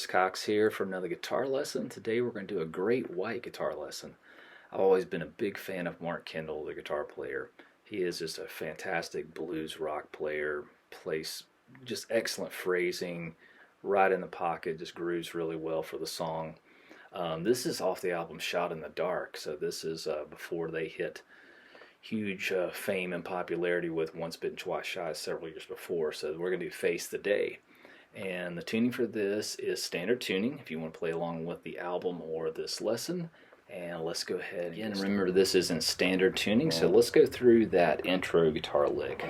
Chris Cox here for another guitar lesson. Today we're going to do a great white guitar lesson. I've always been a big fan of Mark Kendall, the guitar player. He is just a fantastic blues rock player, plays just excellent phrasing, right in the pocket, just grooves really well for the song. This is off the album Shot in the Dark, so this is before they hit huge fame and popularity with Once Bitten, Twice Shy several years before. So we're going to do Face the Day. And the tuning for this is standard tuning if you want to play along with the album or this lesson. And let's go ahead and remember this is in standard tuning, so let's go through that intro guitar lick.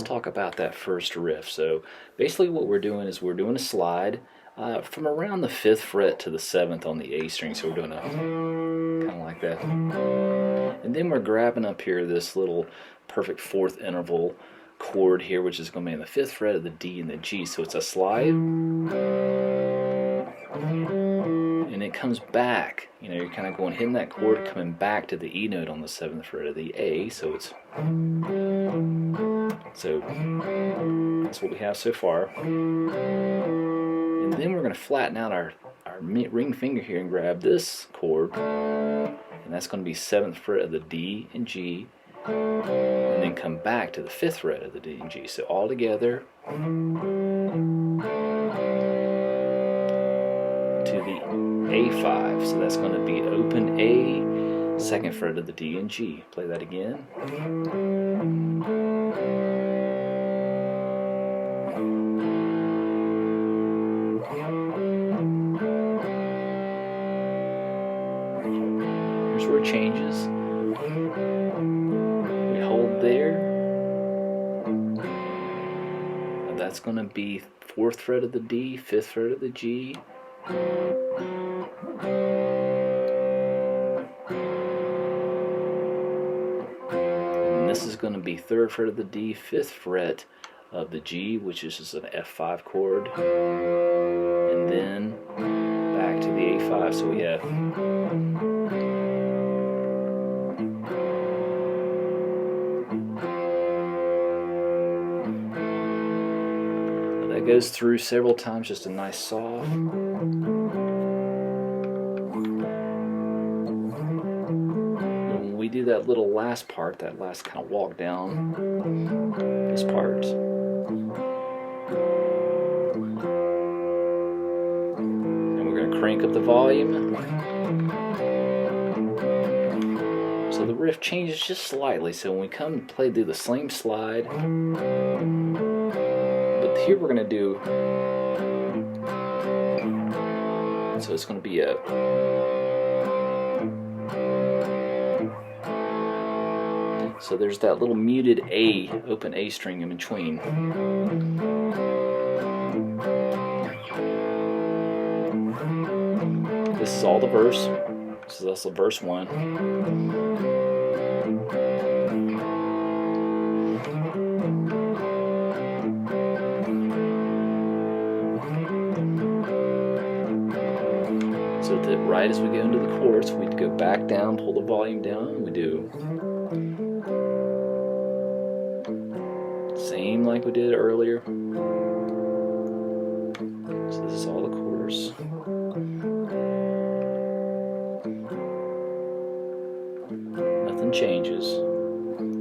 Talk about that first riff. So basically what we're doing is we're doing a slide from around the 5th fret to the 7th on the A string, so we're doing a kind of like that, and then we're grabbing up here this little perfect 4th interval chord here, which is going to be on the 5th fret of the D and the G. So it's a slide and it comes back, you know, you're kind of going, hitting that chord, coming back to the E note on the 7th fret of the A. So it's that's what we have so far. And then we're going to flatten out our ring finger here and grab this chord, and that's going to be 7th fret of the D and G, and then come back to the 5th fret of the D and G. So all together to the A5. So that's going to be open A, 2nd fret of the D and G. Play that again. Here's where it changes. We hold there. Now that's going to be 4th fret of the D, 5th fret of the G. And this is going to be 3rd fret of the D, 5th fret of the G, which is just an F5 chord. And then back to the A5. So we have goes through several times, just a nice soft. When we do that little last part, that last kind of walk down this part, and we're going to crank up the volume. So the riff changes just slightly. So when we come and play, do the same slide. Here we're going to do, so it's going to be a, so there's that little muted A, open A string in between. This is all the verse, so that's the verse 1. So that right as we go into the chorus, we'd go back down, pull the volume down, we do same like we did earlier. So this is all the chorus. Nothing changes.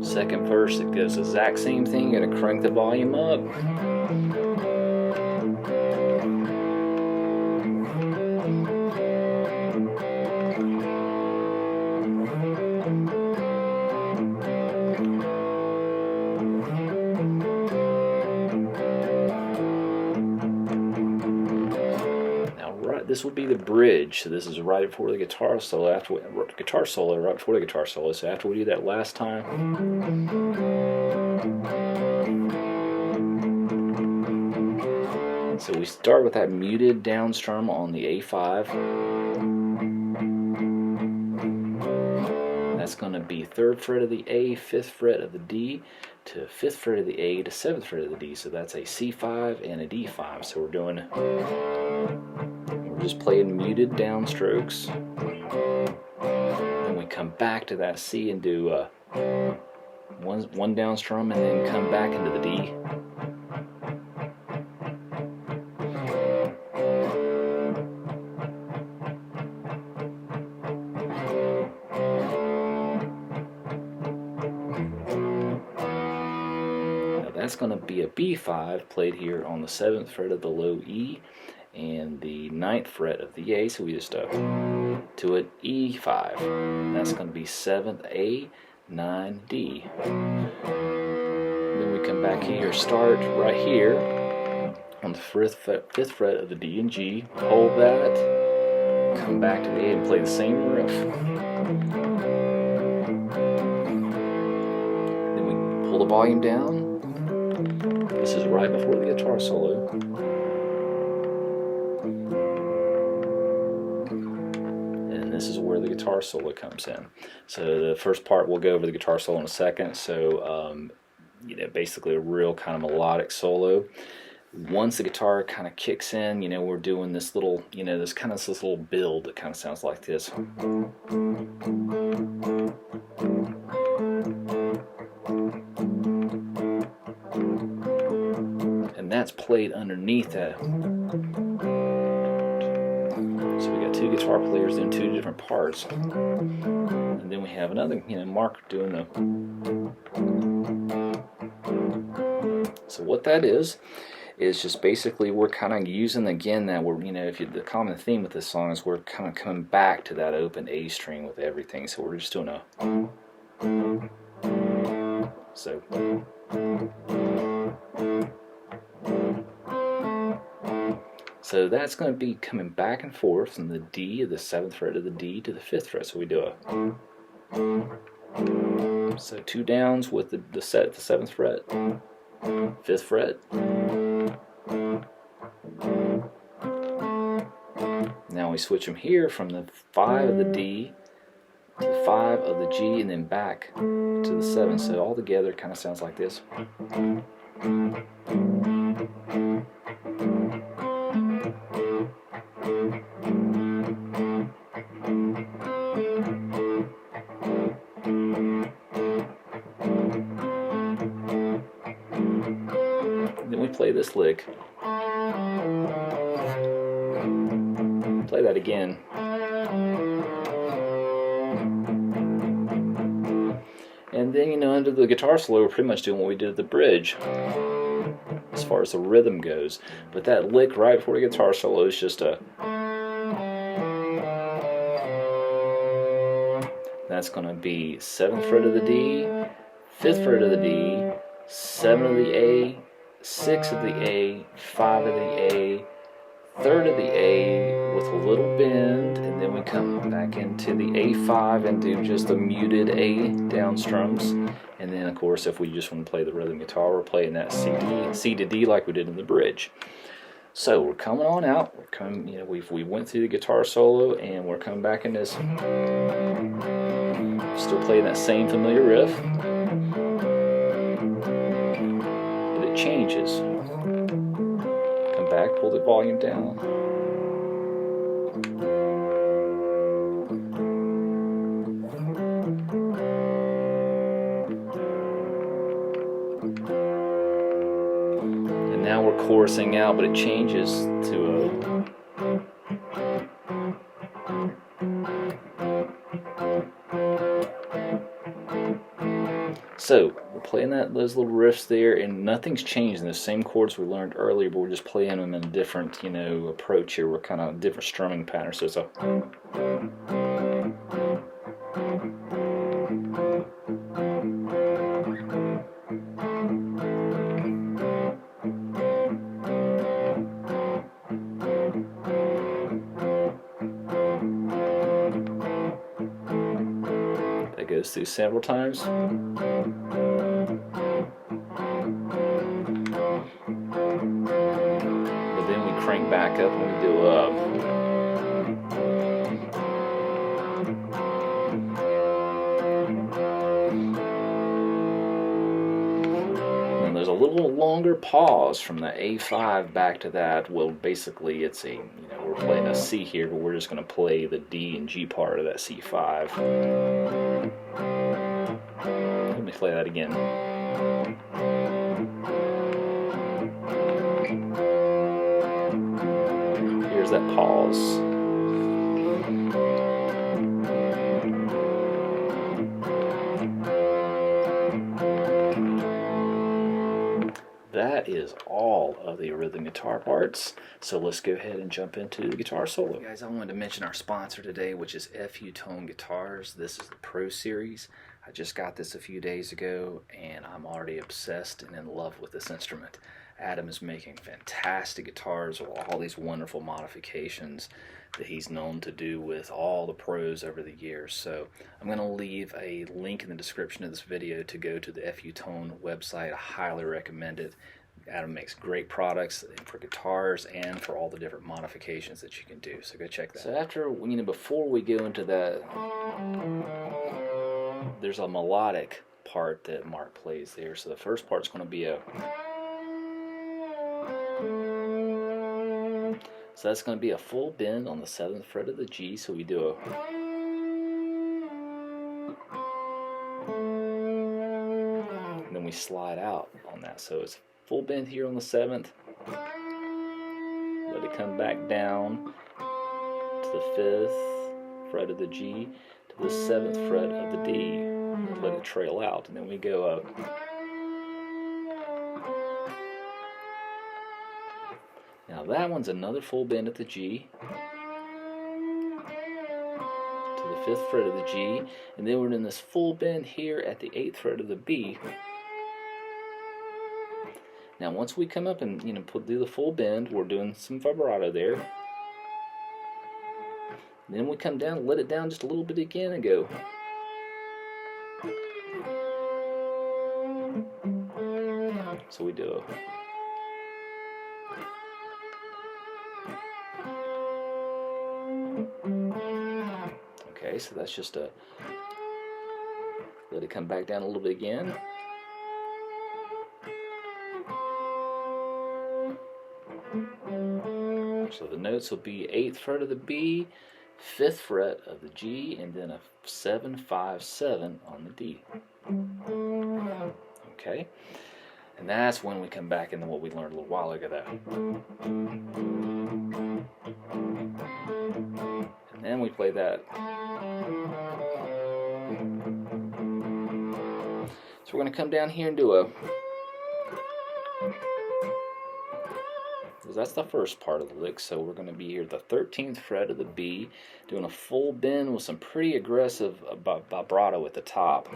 Second verse, it goes the exact same thing, you're gonna crank the volume up. This will be the bridge, so this is right before the guitar solo. Right before the guitar solo. So after we do that last time, so we start with that muted down strum on the A5. That's going to be 3rd fret of the A, 5th fret of the D, to 5th fret of the A to 7th fret of the D. So that's a C5 and a D5. So we're just playing muted downstrokes. Then we come back to that C and do one down strum, and then come back into the D. That's going to be a B5 played here on the 7th fret of the low E and the 9th fret of the A, so we just to an E5. And that's going to be 7th A, 9 D. Then we come back here, start right here on the 5th fret of the D and G, hold that, come back to the A and play the same riff. Then we pull the volume down. This is right before the guitar solo. And this is where the guitar solo comes in. So the first part, we'll go over the guitar solo in a second. So, basically a real kind of melodic solo. Once the guitar kind of kicks in, we're doing this little, this little build that kind of sounds like this. And that's played underneath that. So we got two guitar players doing two different parts. And then we have another, Mark doing the. So what that is just basically we're kind of using again that we're, the common theme with this song is we're kind of coming back to that open A string with everything. So we're just doing a. So. So that's going to be coming back and forth from the D, the 7th fret of the D to the 5th fret. So we do so two downs with the 7th fret, 5th fret. Now we switch them here from the 5 of the D to the 5 of the G and then back to the 7. So all together it kind of sounds like this. Then we play this lick. Play that again. And then, under the guitar solo, we're pretty much doing what we did at the bridge as far as the rhythm goes. But that lick right before the guitar solo is just a. That's going to be 7th fret of the D, 5th fret of the D, 7 of the A, 6 of the A, 5 of the A, 3rd of the A with a little bend, and then we come back into the A5 and do just the muted A down strums. And then, of course, if we just want to play the rhythm guitar, we're playing that C to D like we did in the bridge. So we're coming on out. We're coming, we went through the guitar solo, and we're coming back in this. Still playing that same familiar riff, but it changes. Come back, pull the volume down. And now we're chorusing out, but it changes to a. So we're playing those little riffs there, and nothing's changed in the same chords we learned earlier, but we're just playing them in a different, approach here. We're kind of different strumming patterns. So it's a. That goes through several times. Crank back up and we do little longer pause from the A5 back to that. Well, basically it's a, we're playing a C here, but we're just going to play the D and G part of that C5. Let me play that again. Here's that pause. That is all of the rhythm guitar parts. So let's go ahead and jump into the guitar solo. Guys, I wanted to mention our sponsor today, which is FU Tone Guitars. This is the Pro Series. I just got this a few days ago, and I'm already obsessed and in love with this instrument. Adam is making fantastic guitars with all these wonderful modifications that he's known to do with all the pros over the years. So I'm going to leave a link in the description of this video to go to the FU Tone website. I highly recommend it. Adam makes great products for guitars and for all the different modifications that you can do. So go check that. So after, before we go into that, there's a melodic part that Mark plays there. So the first part's going to be a... So that's going to be a full bend on the 7th fret of the G. So we do a... And then we slide out on that. So it's full bend here on the 7th. Let it come back down to the 5th fret of the G to the 7th fret of the D. Let it trail out. And then we go up. Now that one's another full bend at the G to the 5th fret of the G, and then we're in this full bend here at the 8th fret of the B. Now once we come up and do the full bend, we're doing some vibrato there. Then we come down, let it down just a little bit again, and go. So we do a... Okay, so that's just a... Let it come back down a little bit again. So the notes will be 8th fret of the B, 5th fret of the G, and then a 7-5-7 on the D. Okay, and that's when we come back into what we learned a little while ago. And then we play that. So we're going to come down here and do a... That's the first part of the lick, so we're going to be here at the 13th fret of the B, doing a full bend with some pretty aggressive vibrato at the top.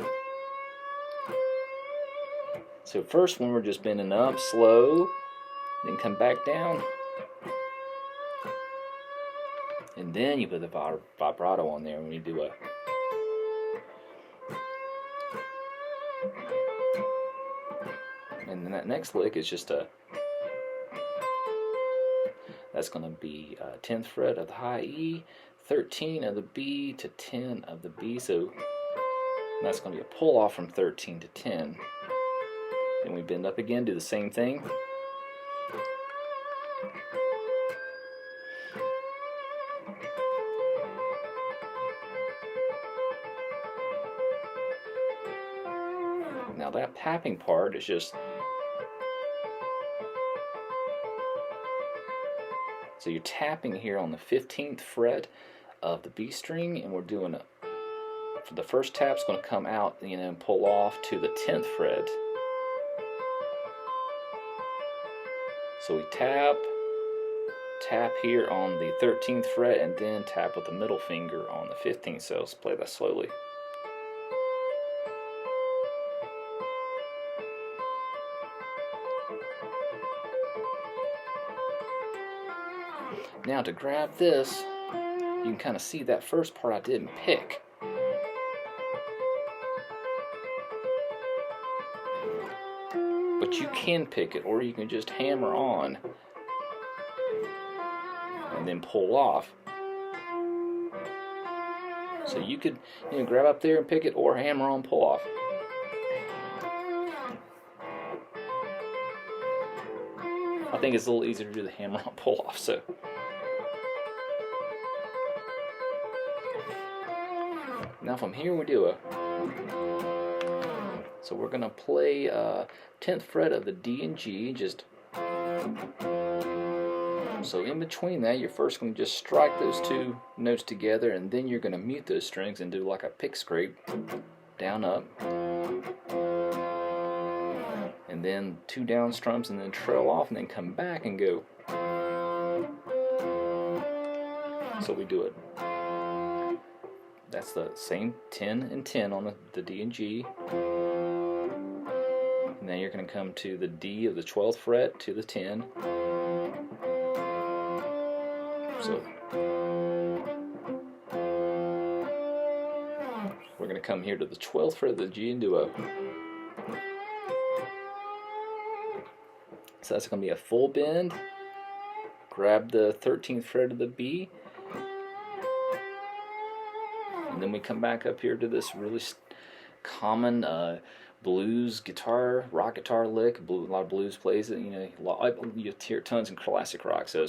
So first when we're just bending up, slow, then come back down, and then you put the vibrato on there when you do a... And then that next lick is just a... That's going to be 10th fret of the high E, 13 of the B to 10 of the B. So that's going to be a pull off from 13 to 10. Then we bend up again, do the same thing. Now that tapping part is just... So you're tapping here on the 15th fret of the B string, and we're doing a... For the first tap's going to come out, and pull off to the 10th fret. So we tap here on the 13th fret, and then tap with the middle finger on the 15th. So let's play that slowly. Now to grab this, you can kind of see that first part I didn't pick. But you can pick it, or you can just hammer on and then pull off. So you could grab up there and pick it, or hammer on, pull off. think it's a little easier to do the hammer-on pull-off. So now from here we do a. So we're gonna play 10th fret of the D and G, just. So in between that, you're first going to just strike those two notes together, and then you're going to mute those strings and do like a pick scrape, down, up, and then 2 down strums, and then trail off, and then come back and go. So we do it. That's the same 10 and 10 on the D and G. And then you're going to come to the D of the 12th fret to the 10. So we're going to come here to the 12th fret of the G and do a. So that's going to be a full bend. Grab the 13th fret of the B. And then we come back up here to this really common blues guitar, rock guitar lick. A lot of blues plays it. You hear tons in classic rock. So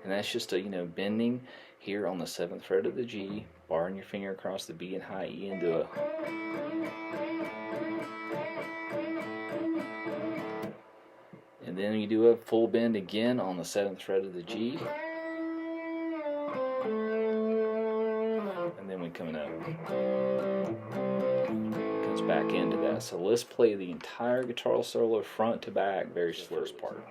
and that's just a bending here on the 7th fret of the G, barring your finger across the B and high E and do a. And then you do a full bend again on the 7th fret of the G. And then we come up. Comes back into that. So let's play the entire guitar solo front to back, very slow part.